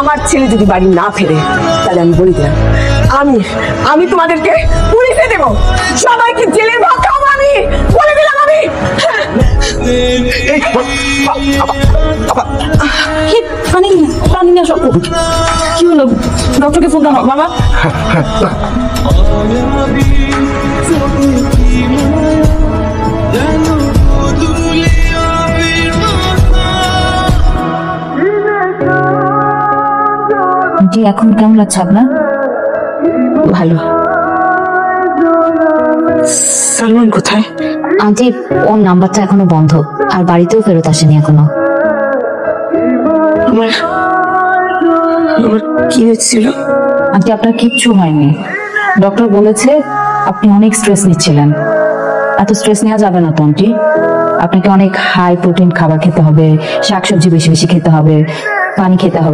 আমার ছেলে যদি বাড়ি না ফেরে তাহলে আমি বলি দিলাম আমি তোমাদেরকে পুলিশে দেবো, সবাইকে জেলের ভাত খাবো আমি, বলে দিলাম আমি। কি হলো? ডক্টরকে ফোন দাও বাবা। এখন কেমন লাগছে আপনার? ভালো। সালমান কোথায়? আন্টি ওর নাম্বারটা এখনো বন্ধ, আর বাড়িতেও ফেরত আসেনি এখনো। আমার কি হয়েছিল? আন্টি আপনার কিচ্ছু হয়নি, ডক্টর বলেছে আপনি অনেক স্ট্রেস নিচ্ছিলেন। এত স্ট্রেস নেওয়া যাবে না তো আন্টি, আপনাকে অনেক হাই প্রোটিন খাবার খেতে হবে, শাকসবজি বেশি বেশি খেতে হবে, পানি খেতে হবে।